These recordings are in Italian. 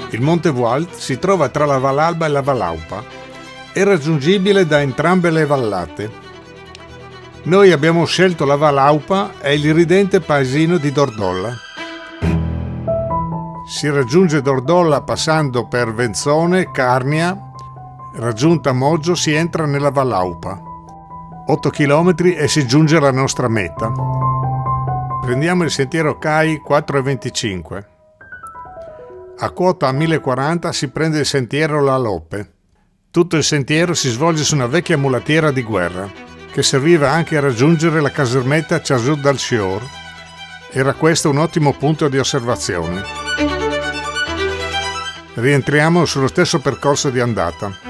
Il Monte Vualt si trova tra la Vallalba e la Valaupa. È raggiungibile da entrambe le vallate. Noi abbiamo scelto la Valaupa e il ridente paesino di Dordolla. Si raggiunge Dordolla passando per Venzone, Carnia. Raggiunta Moggio si entra nella Valaupa. 8 km e si giunge alla nostra meta. Prendiamo il sentiero CAI 4,25. A quota 1040 si prende il sentiero La Lope. Tutto il sentiero si svolge su una vecchia mulattiera di guerra, che serviva anche a raggiungere la casermetta Chasur dal Shior. Era questo un ottimo punto di osservazione. Rientriamo sullo stesso percorso di andata.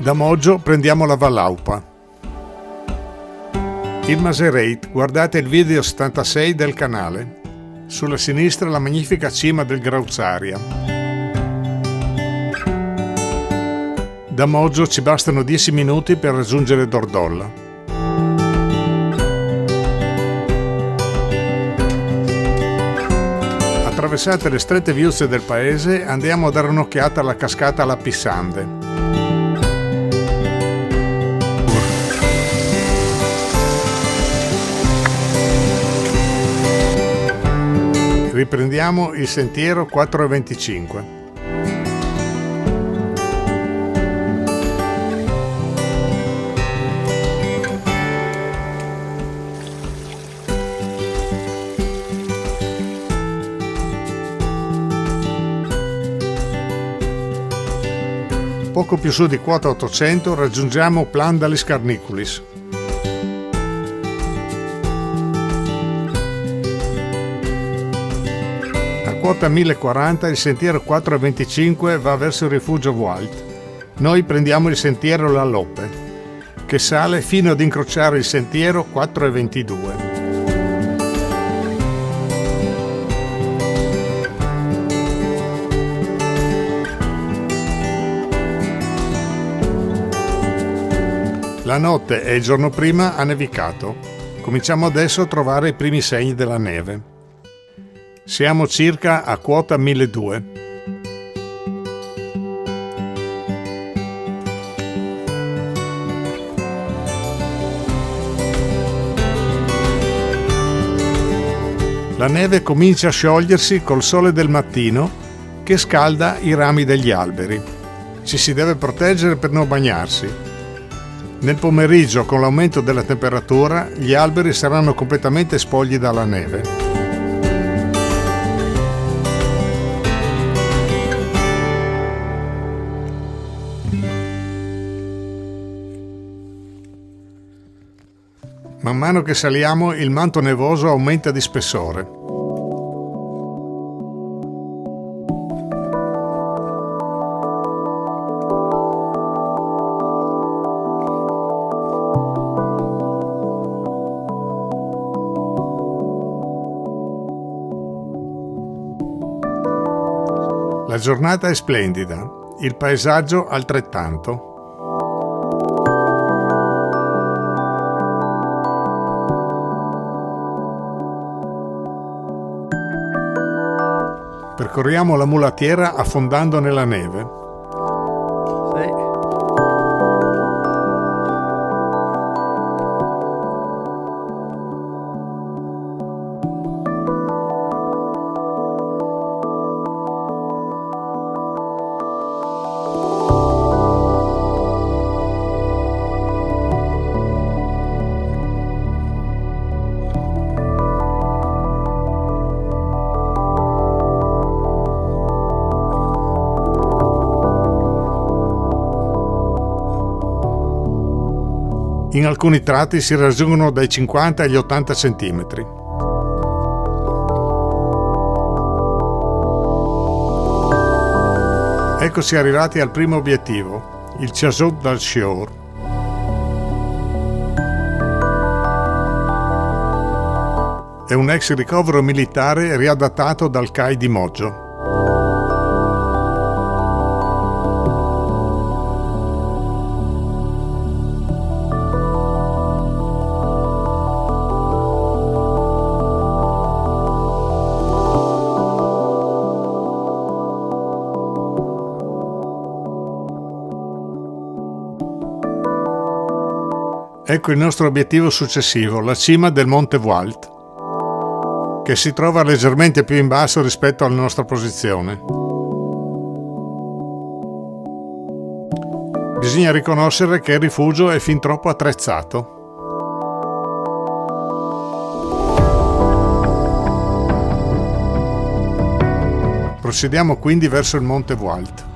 Da Moggio prendiamo la Valaupa. Il Masereit, guardate il video 76 del canale. Sulla sinistra la magnifica cima del Grauzaria. Da Moggio ci bastano 10 minuti per raggiungere Dordolla. Attraversate le strette viuzze del paese, andiamo a dare un'occhiata alla cascata La Pissande. Riprendiamo il sentiero 4,25. Poco più su di quota 800 raggiungiamo Plandalis Carniculis. Quota 1040 il sentiero 4,25 va verso il rifugio Vualt. Noi prendiamo il sentiero La Lope, che sale fino ad incrociare il sentiero 4,22. La notte e il giorno prima ha nevicato. Cominciamo adesso a trovare i primi segni della neve. Siamo circa a quota 1200. La neve comincia a sciogliersi col sole del mattino che scalda i rami degli alberi. Ci si deve proteggere per non bagnarsi. Nel pomeriggio, con l'aumento della temperatura, gli alberi saranno completamente spogli dalla neve. Man mano che saliamo, il manto nevoso aumenta di spessore. La giornata è splendida, il paesaggio altrettanto. Percorriamo la mulattiera affondando nella neve. In alcuni tratti si raggiungono dai 50 agli 80 cm. Eccoci arrivati al primo obiettivo, il Chazot d'Alchior. È un ex ricovero militare riadattato dal CAI di Moggio. Ecco il nostro obiettivo successivo, la cima del Monte Vualt, che si trova leggermente più in basso rispetto alla nostra posizione. Bisogna riconoscere che il rifugio è fin troppo attrezzato. Procediamo quindi verso il Monte Vualt.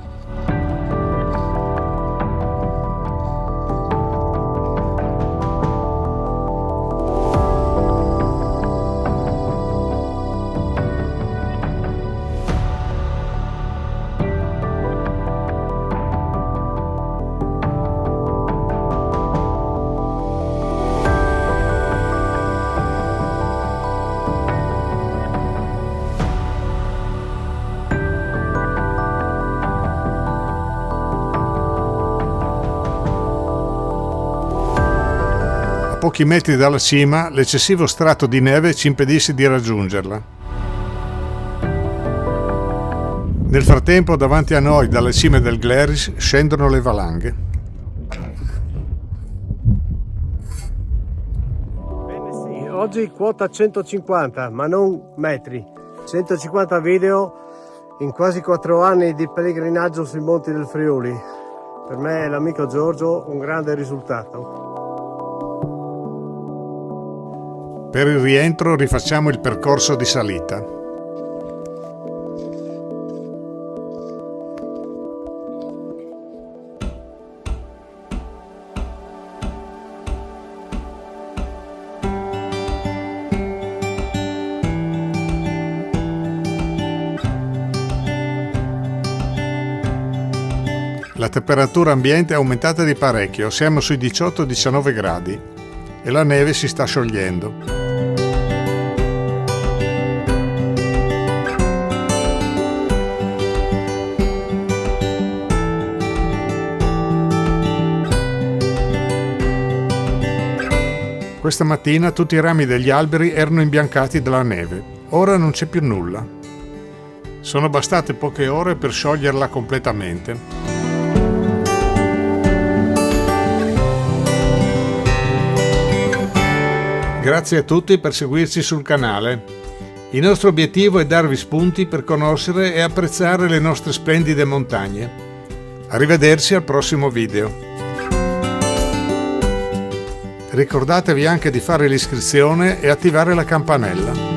A pochi metri dalla cima, l'eccessivo strato di neve ci impedisce di raggiungerla. Nel frattempo, davanti a noi, dalle cime del Gleris, scendono le valanghe. Bene sì, oggi quota 150, ma non metri. 150 video in quasi 4 anni di pellegrinaggio sui monti del Friuli. Per me e l'amico Giorgio un grande risultato. Per il rientro rifacciamo il percorso di salita. La temperatura ambiente è aumentata di parecchio, siamo sui 18-19 gradi e la neve si sta sciogliendo. Questa mattina tutti i rami degli alberi erano imbiancati dalla neve, ora non c'è più nulla. Sono bastate poche ore per scioglierla completamente. Grazie a tutti per seguirci sul canale. Il nostro obiettivo è darvi spunti per conoscere e apprezzare le nostre splendide montagne. Arrivederci al prossimo video. Ricordatevi anche di fare l'iscrizione e attivare la campanella.